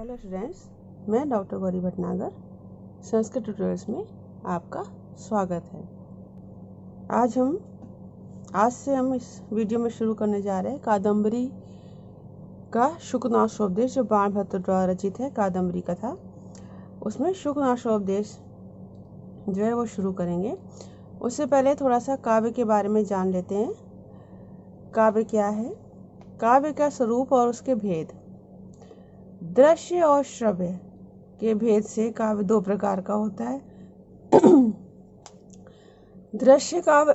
Hello students, मैं doctor Gauri Bhatnagar Sanskrit tutorials में आपका स्वागत है। आज से हम इस वीडियो में शुरू करने जा रहे हैं कादम्बरी का शुकनाशोपदेश, जो बाणभट्ट द्वारा रचित है कादम्बरी कथा। उसमें शुकनाशोपदेश जो है वो शुरू करेंगे। उससे पहले थोड़ा सा काव्य के बारे में जान लेते हैं। काव्य क्या है, काव्य का स्वरूप और उसके भेद। दृश्य और श्रव्य के भेद से काव्य दो प्रकार का होता है। दृश्य काव्य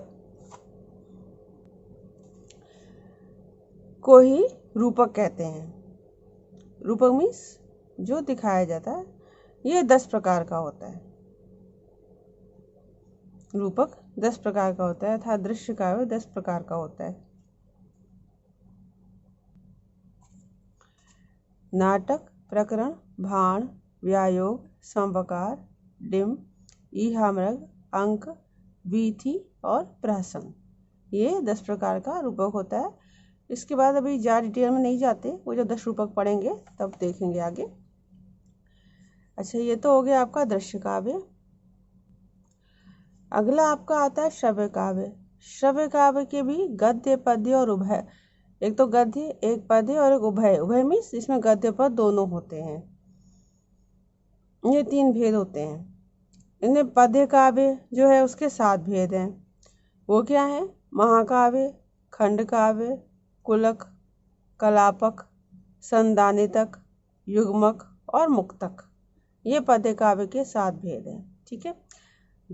को ही रूपक कहते हैं। रूपक मीन्स जो दिखाया जाता है। ये 10 प्रकार का होता है। रूपक 10 प्रकार का होता है, अर्थात दृश्य काव्य 10 प्रकार का होता है। नाटक, प्रकरण, भाण, व्यायोग, समवकार, डिम, ईहामृग, अंक, वीथी और प्रहसन, ये 10 प्रकार का रूपक होता है। इसके बाद अभी ज़्यादा डिटेल में नहीं जाते, वो जब 10 रूपक पढ़ेंगे तब देखेंगे आगे। अच्छा, ये तो हो गया आपका दृश्य काव्य। अगला आपका आता है श्रव्य काव्य। श्रव्य काव्य के भी गद्य, पद्य और उभय, एक तो गद्य, एक पद्य और एक उभय। उभय मीन्स इसमें गद्य पद दोनों होते हैं। ये 3 भेद होते हैं। इनमें पद्य काव्य जो है उसके 7 भेद हैं। वो क्या है? महाकाव्य, खंड काव्य, कुलक, कलापक, संदानितक, युग्मक और मुक्तक। ये पद्य काव्य के 7 भेद हैं। ठीक है।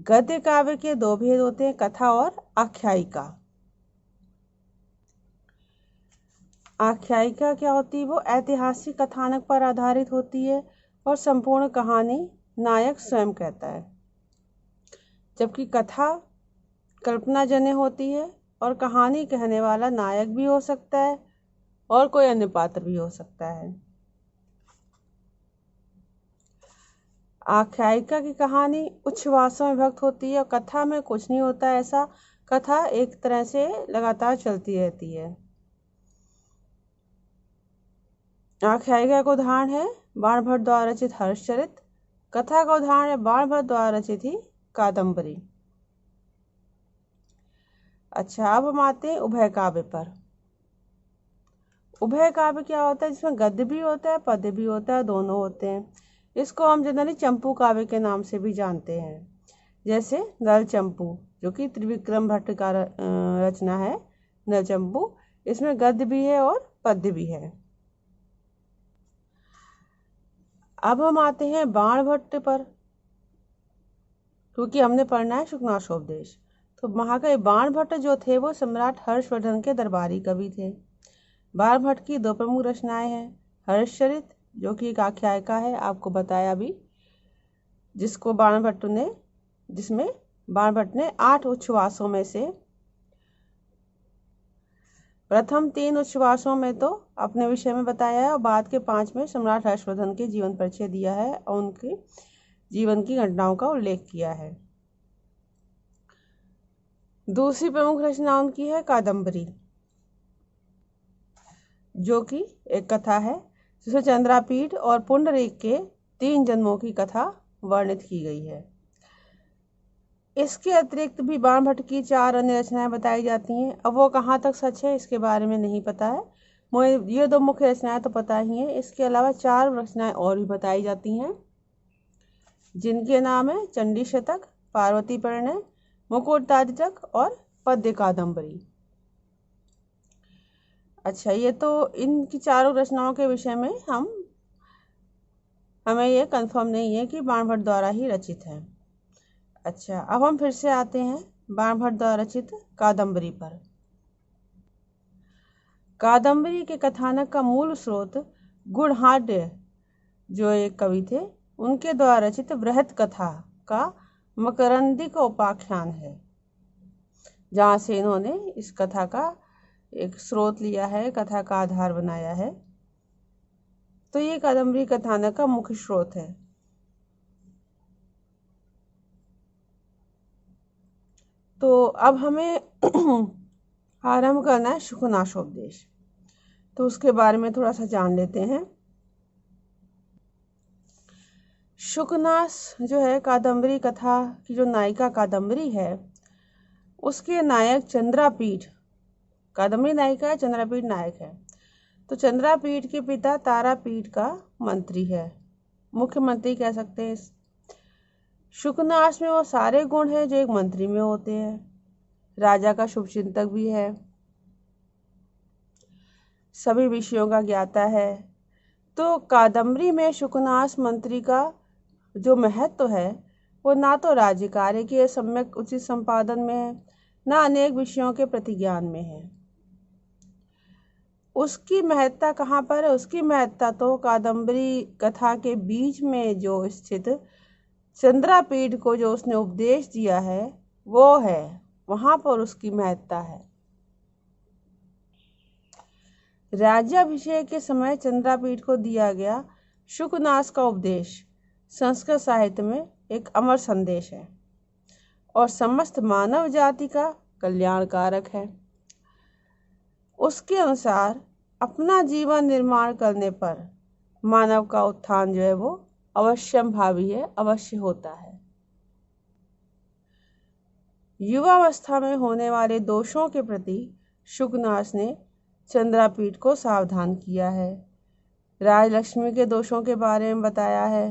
गद्य काव्य के 2 भेद होते हैं, कथा और आख्यायिका। आख्यायिका क्या होती है? वो ऐतिहासिक कथानक पर आधारित होती है और संपूर्ण कहानी नायक स्वयं कहता है। जबकि कथा कल्पनाजन्य होती है और कहानी कहने वाला नायक भी हो सकता है और कोई अन्य पात्र भी हो सकता है। आख्यायिका की कहानी उच्छ्वासों में विभक्त होती है और कथा में कुछ नहीं होता है ऐसा। कथा एक तरह से लगातार चलती रहती है। आख्यायिका का उदाहरण है बाणभट्ट द्वारा रचित हर्षचरित। कथा का उदाहरण है बाणभट्ट द्वारा रचित ही कादम्बरी। अच्छा, अब हम आते हैं उभय काव्य पर। उभय काव्य क्या होता है? जिसमें गद्य भी होता है, पद्य भी होता है, दोनों होते हैं। इसको हम जनरली चंपू काव्य के नाम से भी जानते हैं। जैसे नलचंपू, जो कि त्रिविक्रम भट्ट का रचना है। नलचंपू, इसमें गद्य भी है और पद्य भी है। अब हम आते हैं बाणभट्ट पर, क्योंकि हमने पढ़ना है शुकनाशोपदेश। तो महाकवि बाणभट्ट जो थे वो सम्राट हर्षवर्धन के दरबारी कवि थे। बाणभट्ट की 2 प्रमुख रचनाएं हैं। हर्षचरित, जो कि एक आख्यायिका है, आपको बताया अभी, जिसमें बाणभट्ट ने 8 उच्छ्वासों में से प्रथम 3 उच्छ्वासों में तो अपने विषय में बताया है और बाद के 5 में सम्राट हर्षवर्धन के जीवन परिचय दिया है और उनके जीवन की घटनाओं का उल्लेख किया है। दूसरी प्रमुख रचना उनकी है कादम्बरी, जो कि एक कथा है जिसमें चंद्रापीठ और पुंडरीक के 3 जन्मों की कथा वर्णित की गई है। इसके अतिरिक्त भी बाणभट्ट की 4 अन्य रचनाएं बताई जाती हैं। अब वो कहाँ तक सच है इसके बारे में नहीं पता है मुझे। ये 2 मुख्य रचनाएं तो पता ही हैं। इसके अलावा 4 रचनाएं और भी बताई जाती हैं, जिनके नाम है चंडी शतक, पार्वती परिणय, मुकुटादितक और पद्य कादम्बरी। अच्छा, ये तो इनकी 4 रचनाओं के विषय में हमें ये कंफर्म नहीं है कि बाणभट्ट द्वारा ही रचित है। अच्छा, अब हम फिर से आते हैं बाणभट्ट द्वारा रचित कादम्बरी पर। कादम्बरी के कथानक का मूल स्रोत गुणहाड्य, जो एक कवि थे, उनके द्वारा रचित बृहत कथा का मकरंदिक उपाख्यान है, जहाँ से इन्होंने इस कथा का एक स्रोत लिया है, कथा का आधार बनाया है। तो ये कादम्बरी कथानक का मुख्य स्रोत है। तो अब हमें आरंभ करना है शुकनाशोपदेश। तो उसके बारे में थोड़ा सा जान लेते हैं। शुकनास जो है कादम्बरी कथा की जो नायिका कादम्बरी है, उसके नायक चंद्रापीठ, कादम्बरी नायिका है, चंद्रापीठ नायक है। तो चंद्रापीठ के पिता तारापीठ का मंत्री है, मुख्यमंत्री कह सकते हैं। शुकनास में वो सारे गुण हैं जो एक मंत्री में होते हैं। राजा का शुभचिंतक भी है, सभी विषयों का ज्ञाता है। तो कादम्बरी में शुकनास मंत्री का जो महत्व है वो ना तो राज्य कार्य के सम्यक उचित संपादन में है, ना अनेक विषयों के प्रतिज्ञान में है। उसकी महत्ता कहाँ पर है? उसकी महत्ता तो कादम्बरी कथा के बीच में जो स्थित चंद्रापीठ को जो उसने उपदेश दिया है वो है, वहां पर उसकी महत्ता है। राज्याभिषेक के समय चंद्रापीठ को दिया गया शुकनास का उपदेश संस्कृत साहित्य में एक अमर संदेश है और समस्त मानव जाति का कल्याणकारक है। उसके अनुसार अपना जीवन निर्माण करने पर मानव का उत्थान जो है वो अवश्यंभावी है, अवश्य होता है। युवावस्था में होने वाले दोषों के प्रति शुकनास ने चंद्रापीठ को सावधान किया है। राजलक्ष्मी के दोषों के बारे में बताया है।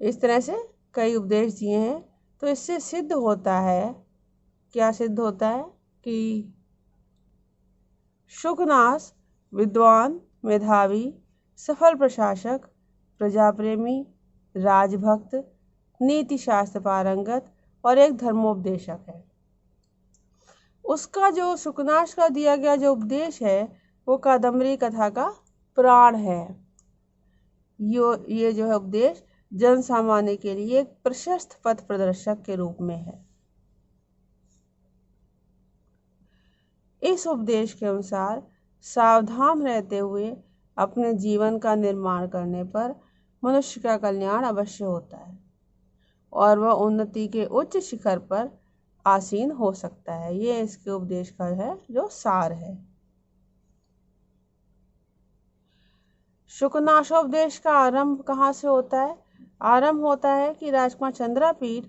इस तरह से कई उपदेश दिए हैं। तो इससे सिद्ध होता है, क्या सिद्ध होता है? कि शुकनास विद्वान, मेधावी, सफल प्रशासक, प्रजाप्रेमी, राजभक्त, नीति शास्त्र पारंगत और एक धर्मोपदेशक है। उसका जो शुकनास का दिया गया जो उपदेश है वो कादम्बरी कथा का प्राण है। ये जो है उपदेश जन सामान्य के लिए एक प्रशस्त पथ प्रदर्शक के रूप में है। इस उपदेश के अनुसार सावधान रहते हुए अपने जीवन का निर्माण करने पर मनुष्य का कल्याण अवश्य होता है और वह उन्नति के उच्च शिखर पर आसीन हो सकता है। ये इसके उपदेश का है जो सार है। शुकनासोपदेश का आरंभ कहाँ से होता है? आरंभ होता है कि राजकुमार चंद्रापीठ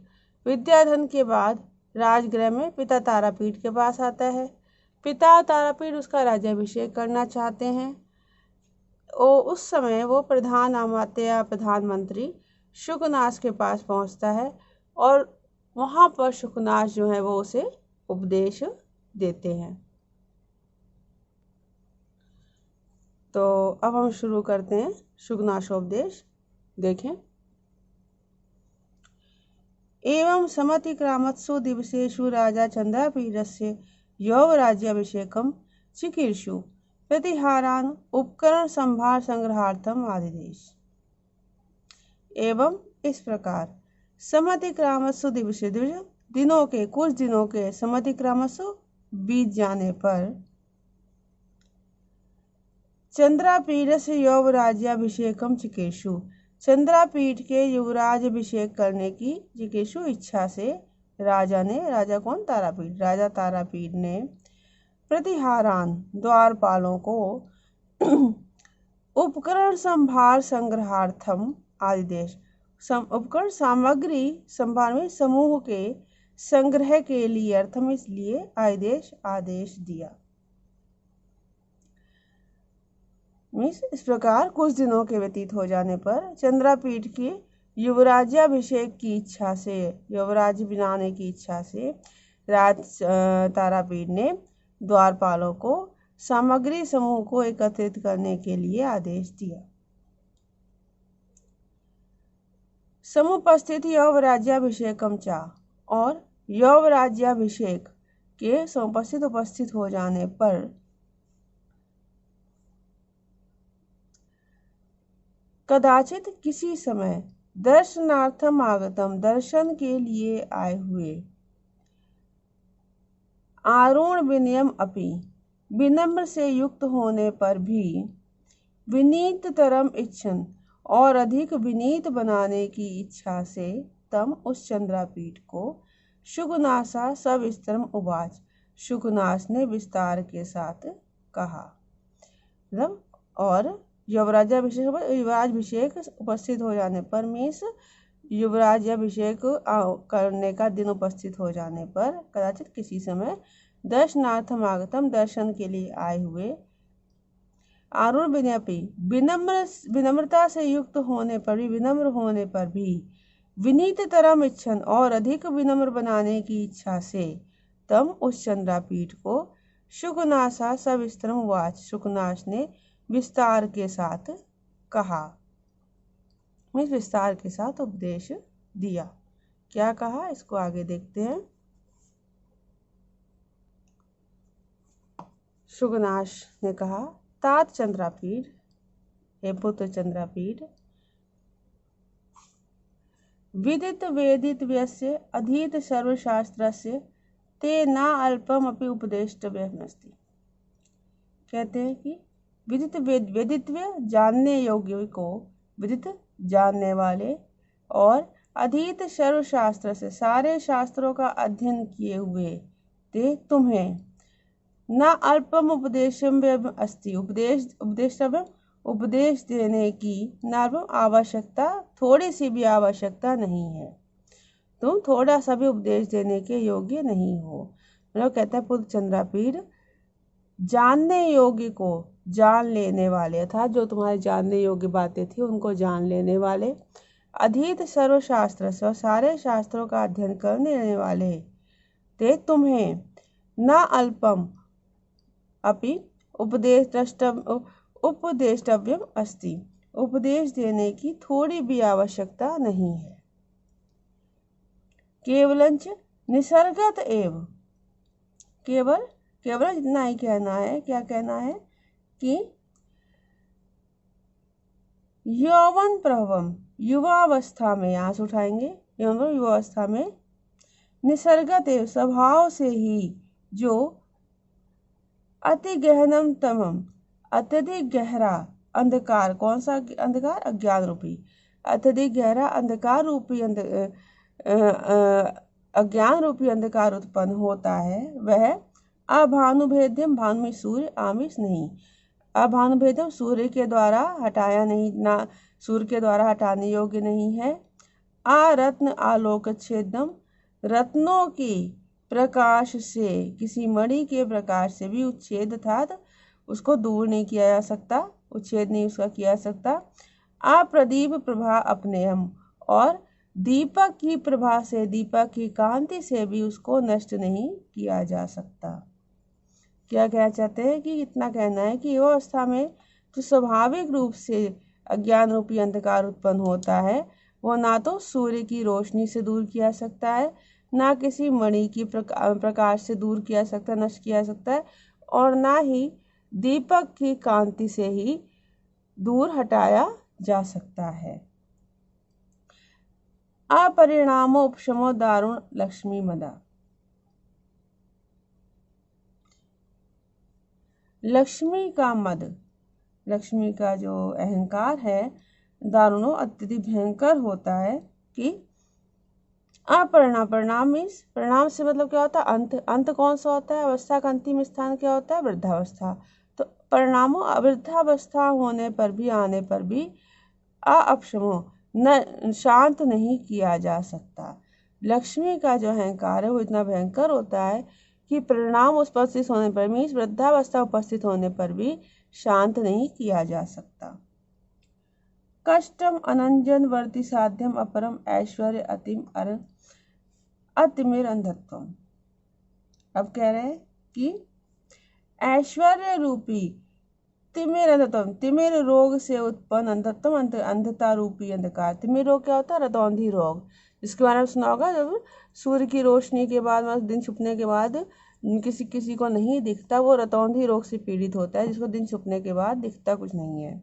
विद्याधन के बाद राजगृह में पिता तारापीठ के पास आता है। पिता तारापीठ उसका राज्याभिषेक करना चाहते हैं। उस समय वो प्रधान अमात्य या प्रधानमंत्री शुकनास के पास पहुंचता है और वहां पर शुकनास जो है वो उसे उपदेश देते हैं। तो अब हम शुरू करते हैं शुकनासोपदेश। देखें, एवं समतिक्रामत्सु दिवसेषु राजा चंद्रापीठस्य यौवराज्याभिषेकं चिकीर्षु प्रतिहारान् उपकरण संभार संग्रहार्थम आदिदेश। एवं इस प्रकार समतिक्रामत्सु दिवसे दिनों के कुछ दिनों के समतिक्रामत्सु बीत जाने पर चंद्रापीठ से यौवराज्याभिषेकम चिकीर्षु चंद्रापीठ के युवराज अभिषेक करने की जिज्ञासु इच्छा से राजा कौन? तारापीठ। राजा तारापीठ ने प्रतिहारान द्वारपालों को उपकरण संभार संग्रहार्थम आदेश उपकरण सामग्री संभार में समूह के संग्रह के लिए अर्थम इसलिए आदेश दिया। इस प्रकार कुछ दिनों के व्यतीत हो जाने पर चंद्रापीठ के युवराज्याभिषेक की इच्छा से, युवराज बनाने की इच्छा से तारापीठ ने द्वारपालों को सामग्री समूह को एकत्रित करने के लिए आदेश दिया। समुपस्थित यौवराज्याभिषेकम चा और यौवराज्याभिषेक के समुपस्थित उपस्थित हो जाने पर कदाचित किसी समय दर्शनार्थम आगतम दर्शन के लिए आए हुए आरुण विनयम अपि विनम्र से युक्त होने पर भी विनीत तरम इच्छन और अधिक विनीत बनाने की इच्छा से तम उस चंद्रापीठ को शुकनासा सविस्तरम उवाच शुकनास ने विस्तार के साथ कहा। और युवराजाभिषेक उपस्थित हो जाने पर मीन्स युवराजाभिषेक करने का दिन उपस्थित हो जाने पर कदाचित किसी समय दर्शनार्थम आगतम दर्शन के लिए आए हुए आरूढ़ विनयपी विनम्रता से युक्त होने पर भी विनम्र होने पर भी विनीत तरम इच्छन और अधिक विनम्र बनाने की इच्छा से तम उस चंद्रापीठ को शुकनासा सविस्तरम वाच शुकनाश ने विस्तार के साथ कहा विस्तार के साथ उपदेश दिया। क्या कहा इसको आगे देखते हैं। शुकनाश ने कहा तात चंद्रापीठ हे पुत्र चंद्रापीठ विदित वेदित व्यस्य अधीत सर्वशास्त्रस्य ते न अल्पम अपि उपदेष्टव्यमस्ति। कहते हैं कि विदित वेदित्व जानने योग्य को विदित जानने वाले और अधीत सर्वशास्त्र से सारे शास्त्रों का अध्ययन किए हुए ते तुम्हें न अल्पम उपदेशम अस्ति उपदेश देने की न आवश्यकता थोड़ी सी भी आवश्यकता नहीं है। तुम थोड़ा सा भी उपदेश देने के योग्य नहीं हो। मतलब कहता है पुत्र चंद्रापीठ जानने योग्य को जान लेने वाले अर्थात जो तुम्हारे जानने योग्य बातें थी उनको जान लेने वाले अधीत सर्वशास्त्र से सारे शास्त्रों का अध्ययन करने वाले ते तुम्हें न अल्पम अपि उपदेष्टव्यम अस्ति उपदेश देने की थोड़ी भी आवश्यकता नहीं है। केवलंच निसर्गत एव केवल इतना ही कहना है। क्या कहना है कि यौवन प्रभवम युवावस्था में यहाँ से उठाएंगे युवावस्था में निसर्गत एव स्वभाव से ही जो अति गहनम तमम अत्यधिक गहरा अंधकार कौन सा अंधकार अज्ञान रूपी अत्यधिक गहरा अंधकार रूपी अज्ञान रूपी अंधकार उत्पन्न होता है वह अभानुभेद्यम भानु सूर्य आमिष नहीं अभानुभेद्यम सूर्य के द्वारा हटाया नहीं ना सूर्य के द्वारा हटाने योग्य नहीं है। रत्न आलोक छेदम रत्नों की प्रकाश से किसी मणि के प्रकाश से भी उच्छेद अर्थात उसको दूर नहीं किया जा सकता उच्छेद नहीं उसका किया जा सकता। प्रदीप प्रभा अपने हम और दीपक की प्रभा से दीपक की कांति से भी उसको नष्ट नहीं किया जा सकता। क्या कहना चाहते हैं कि इतना कहना है कि युवा अवस्था में जो स्वाभाविक रूप से अज्ञान रूपी अंधकार उत्पन्न होता है वो ना तो सूर्य की रोशनी से दूर किया सकता है ना किसी मणि की प्रकाश से दूर किया सकता नष्ट किया सकता है और ना ही दीपक की कांति से ही दूर हटाया जा सकता है। अपरिणामो उपशमो दारुण लक्ष्मी मदा लक्ष्मी का मद लक्ष्मी का जो अहंकार है दारुणो अत्यधिक भयंकर होता है कि परिणाम मीन्स परिणाम से मतलब क्या होता है अंत कौन सा होता है अवस्था का अंतिम स्थान क्या होता है वृद्धावस्था। तो परिणामों वृद्धावस्था होने पर भी आने पर भी अपशमो न शांत नहीं किया जा सकता। लक्ष्मी का जो अहंकार है वो इतना भयंकर होता है कि परिणाम उपस्थित होने पर मीन्स वृद्धावस्था उपस्थित होने पर भी शांत नहीं किया जा सकता। कष्टम अनंजन वर्ति साध्यम अपरम ऐश्वर्य अतिमिर अंधत्वम। अब कह रहे हैं कि ऐश्वर्य रूपी तिमिर अंधत्वम तिमिर रोग से उत्पन्न अंधत्वम अंधता रूपी अंधकार। तिमिर रोग क्या होता है रतौंधी रोग जिसके बारे में सुना होगा जब सूर्य की रोशनी के बाद दिन छुपने के बाद किसी को नहीं दिखता वो रतौंधी रोग से पीड़ित होता है जिसको दिन छुपने के बाद दिखता कुछ नहीं है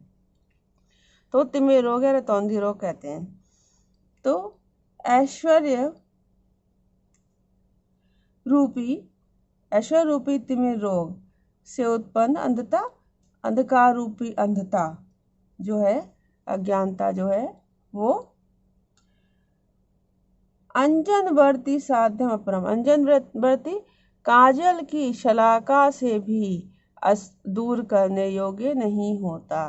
तो तिमिर रोग या रतौंधी रोग कहते हैं। तो ऐश्वर्य रूपी तिमिर रोग से उत्पन्न अंधकार रूपी अंधता जो है अज्ञानता जो है वो अंजन वर्ती साध्यम अपरम अंजन वर्ती काजल की शलाका से भी दूर करने योग्य नहीं होता।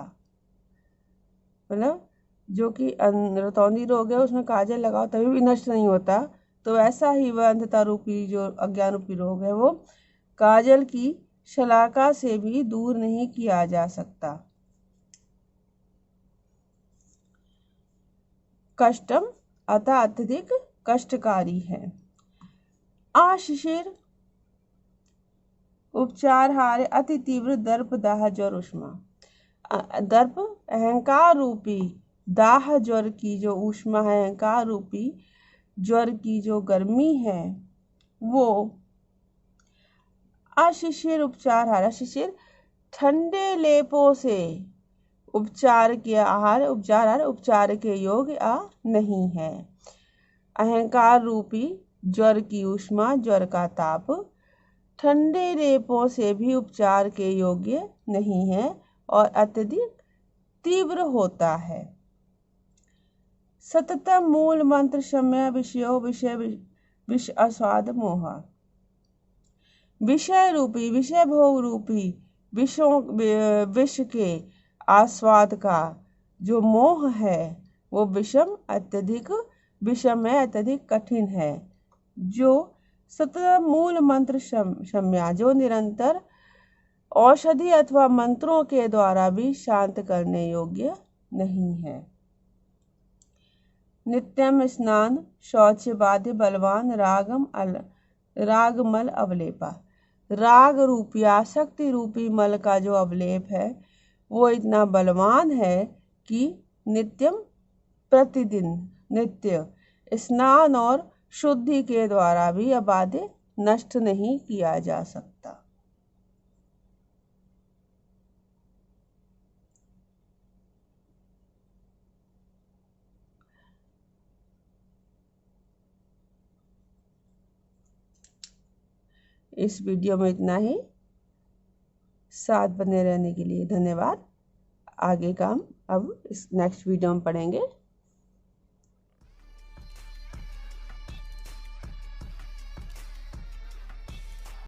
मतलब जो कि रतौंधी रोग है उसमें काजल लगाओ तभी भी नष्ट नहीं होता, तो वैसा ही वह अंधता रूपी जो अज्ञान रूपी रोग है वो काजल की शलाका से भी दूर नहीं किया जा सकता। कष्टम अतः अत्यधिक कष्टकारी है। आशिशिर उपचार हारे अति तीव्र दर्प दाह ज्वर उष्मा। दर्प अहंकार रूपी दाह ज्वर की जो ऊष्मा है, अहंकार रूपी ज्वर की जो गर्मी है वो अशिशिर उपचार हार, अशिशिर ठंडे लेपों से उपचार के योग्य नहीं है। अहंकार रूपी ज्वर की ऊष्मा, ज्वर का ताप ठंडे लेपों से भी उपचार के योग्य नहीं है और अत्यधिक तीव्र होता है। सततम मूल मंत्र शम्य विषयो विष आस्वाद मोह। विषय रूपी, विषय भोग रूपी विष के आस्वाद का जो मोह है वो विषम है, अत्यधिक कठिन है। जो सतत मूल मंत्र शम्या, जो निरंतर औषधि अथवा मंत्रों के द्वारा भी शांत करने योग्य नहीं है। नित्यम स्नान शौच बाध्य बलवान रागमल अवलेपा। राग रूपी आसक्ति रूपी मल का जो अवलेप है वो इतना बलवान है कि नित्यम प्रतिदिन नित्य स्नान और शुद्धि के द्वारा भी अबाध्य नष्ट नहीं किया जा सकता। इस वीडियो में इतना ही। साथ बने रहने के लिए धन्यवाद। आगे का हम अब इस नेक्स्ट वीडियो में पढ़ेंगे।